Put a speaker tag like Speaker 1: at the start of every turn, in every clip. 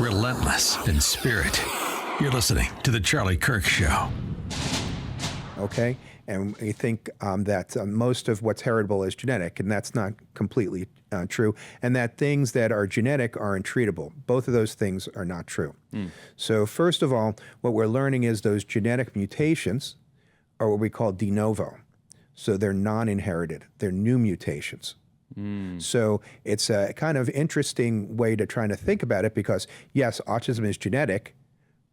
Speaker 1: relentless in spirit. You're listening to The Charlie Kirk Show.
Speaker 2: Okay, and we think that most of what's heritable is genetic, and that's not completely true, and that things that are genetic are untreatable. Both of those things are not true. So first of all, what we're learning is those genetic mutations are what we call de novo. So they're non-inherited. They're new mutations. So it's a kind of interesting way to try to think about it because, yes, autism is genetic,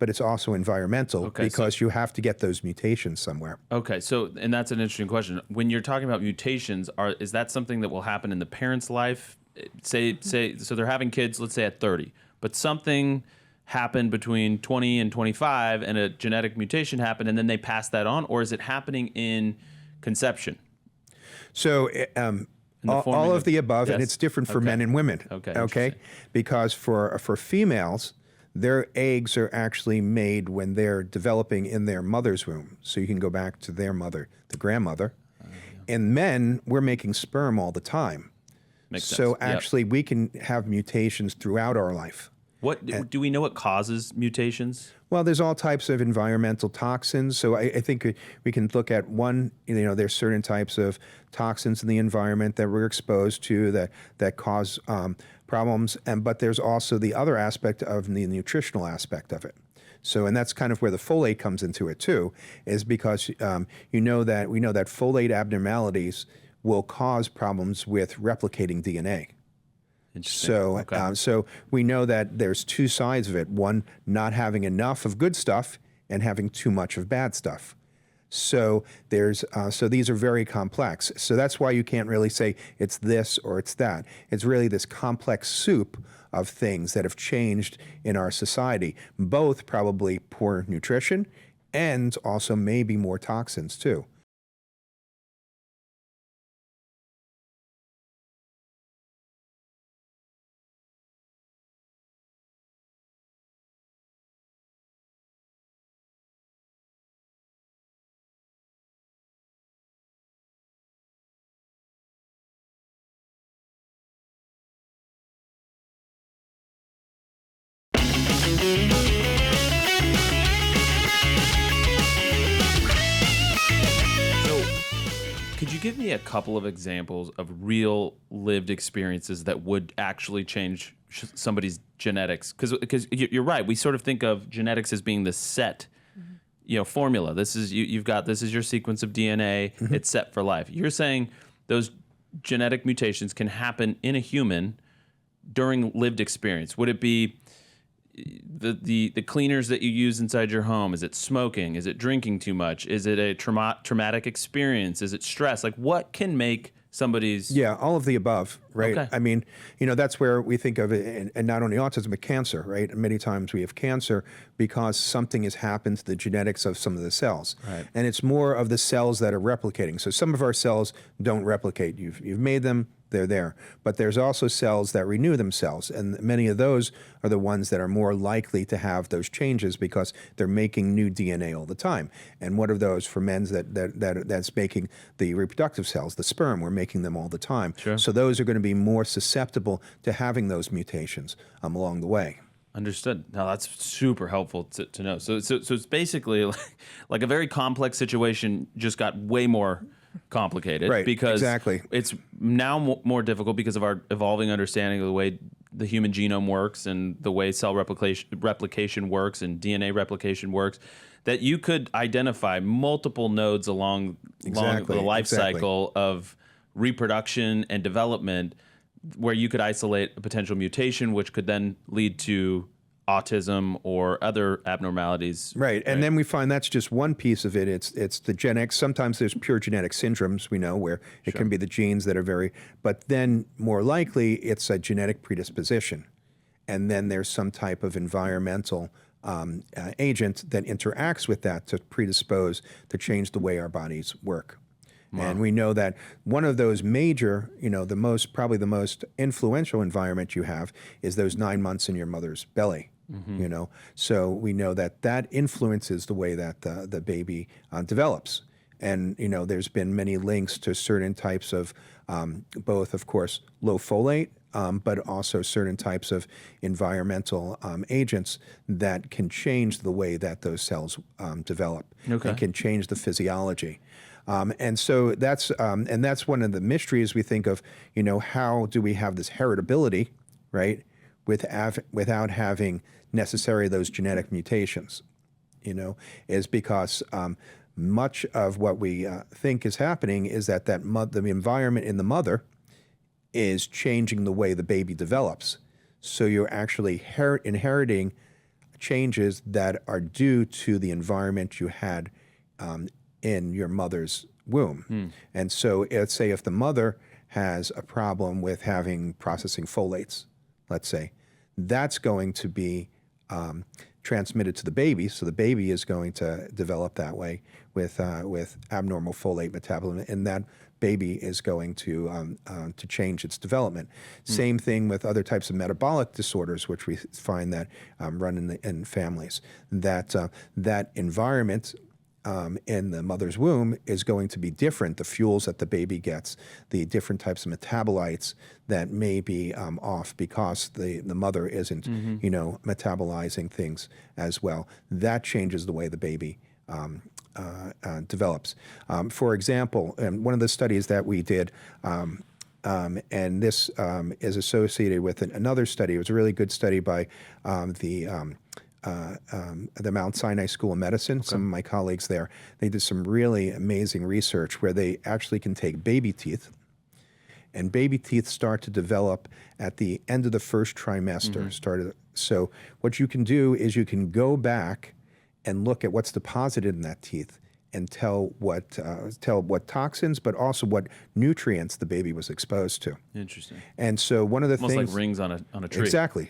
Speaker 2: but it's also environmental because you have to get those mutations somewhere.
Speaker 3: Okay, so, and that's an interesting question. When you're talking about mutations, is that something that will happen in the parent's life? Say, so they're having kids, let's say at 30, but something happened between 20 and 25 and a genetic mutation happened and then they pass that on, or is it happening in conception?
Speaker 2: So all of the above,
Speaker 3: yes.
Speaker 2: and it's different for men and women. Okay, because for females, their eggs are actually made when they're developing in their mother's womb. So you can go back to their mother, the grandmother. And men, we're making sperm all the time.
Speaker 3: Makes sense.
Speaker 2: So actually, we can have mutations throughout our life.
Speaker 3: What do we know what causes mutations?
Speaker 2: Well, there's all types of environmental toxins. So I think we can look at one, there's certain types of toxins in the environment that we're exposed to that cause problems. But there's also the other aspect of the nutritional aspect of it. So, and that's kind of where the folate comes into it too, is because we know that folate abnormalities will cause problems with replicating DNA. So, so we know that there's two sides of it. One, not having enough of good stuff and having too much of bad stuff. So so these are very complex. So that's why you can't really say it's this or it's that. It's really this complex soup of things that have changed in our society, both probably poor nutrition and also maybe more toxins too.
Speaker 3: Could you give me a couple of examples of real lived experiences that would actually change somebody's genetics? Because you're right, we sort of think of genetics as being the set, formula. This is this is your sequence of DNA. It's set for life. You're saying those genetic mutations can happen in a human during lived experience. Would it be the cleaners that you use inside your home? Is it smoking? Is it drinking too much? Is it a traumatic experience? Is it stress? Like, what can make somebody's...
Speaker 2: Yeah, all of the above, right?
Speaker 3: Okay.
Speaker 2: I mean, that's where we think of it, and not only autism, but cancer, right? Many times we have cancer because something has happened to the genetics of some of the cells.
Speaker 3: Right.
Speaker 2: And it's more of the cells that are replicating. So some of our cells don't replicate. You've made them, they're there. But there's also cells that renew themselves, and many of those are the ones that are more likely to have those changes because they're making new DNA all the time. And what are those for men that's making the reproductive cells, the sperm? We're making them all the time.
Speaker 3: Sure.
Speaker 2: So those are going to be more susceptible to having those mutations along the way.
Speaker 3: Understood. Now that's super helpful to know. So it's basically like a very complex situation just got way more complicated,
Speaker 2: right?
Speaker 3: Because
Speaker 2: exactly.
Speaker 3: It's now more difficult because of our evolving understanding of the way the human genome works and the way cell replication works and DNA replication works. That you could identify multiple nodes along the life cycle of reproduction and development, where you could isolate a potential mutation, which could then lead to autism or other abnormalities.
Speaker 2: Right. And then we find that's just one piece of it. It's the genetics. Sometimes there's pure genetic syndromes, we know, where it can be the genes that are but then more likely it's a genetic predisposition. And then there's some type of environmental agent that interacts with that to predispose, to change the way our bodies work. Wow. And we know that one of those major, probably the most influential environment you have is those 9 months in your mother's belly. So we know that influences the way that the baby develops. And, there's been many links to certain types of both, of course, low folate but also certain types of environmental agents that can change the way that those cells develop
Speaker 3: Okay.
Speaker 2: and can change the physiology. And so that's one of the mysteries we think of. How do we have this heritability, right, without having necessarily those genetic mutations? Is because much of what we think is happening is that the environment in the mother is changing the way the baby develops. So you're actually inheriting changes that are due to the environment you had in your mother's womb. And so let's say if the mother has a problem with processing folates, let's say, that's going to be transmitted to the baby. So the baby is going to develop that way with abnormal folate metabolism, and that baby is going to change its development. Same thing with other types of metabolic disorders, which we find that run in families. That environment in the mother's womb is going to be different. The fuels that the baby gets, the different types of metabolites that may be off because the mother isn't, metabolizing things as well. That changes the way the baby develops. For example, one of the studies that we did, and this is associated with another study. It was a really good study by the Mount Sinai School of Medicine. Some of my colleagues there, they did some really amazing research where they actually can take baby teeth, and baby teeth start to develop at the end of the first trimester. So what you can do is you can go back and look at what's deposited in that teeth and tell what toxins, but also what nutrients the baby was exposed to.
Speaker 3: Interesting.
Speaker 2: And so one of the
Speaker 3: Almost
Speaker 2: things,
Speaker 3: like rings on a tree.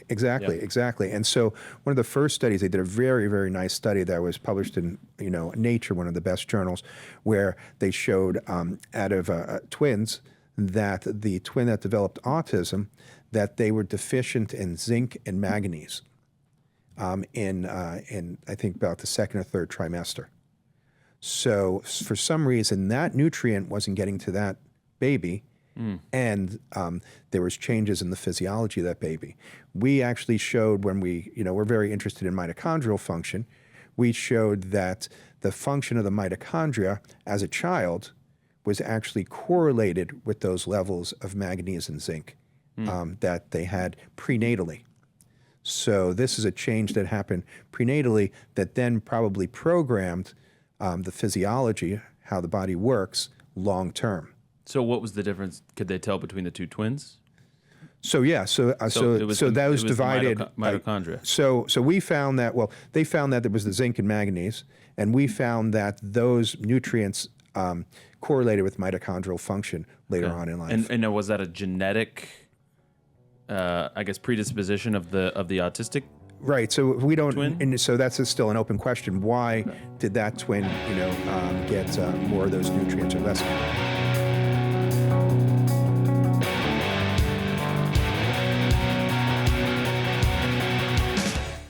Speaker 2: Exactly. And so one of the first studies, they did a very, very nice study that was published in Nature, one of the best journals, where they showed out of twins that the twin that developed autism, that they were deficient in zinc and manganese in I think about the second or third trimester. So for some reason, that nutrient wasn't getting to that baby, and there was changes in the physiology of that baby. We actually showed when we're very interested in mitochondrial function, we showed that the function of the mitochondria as a child was actually correlated with those levels of manganese and zinc that they had prenatally. So this is a change that happened prenatally that then probably programmed the physiology, how the body works, long term.
Speaker 3: So what was the difference? Could they tell between the two twins?
Speaker 2: So yeah, so that was divided.
Speaker 3: Mitochondria.
Speaker 2: So we found that, well, they found that there was the zinc and manganese, and we found that those nutrients correlated with mitochondrial function later on in life.
Speaker 3: And was that a genetic, predisposition of the autistic?
Speaker 2: Right. So we don't,
Speaker 3: twin?
Speaker 2: and so that's still an open question. Why did that twin, get more of those nutrients or less?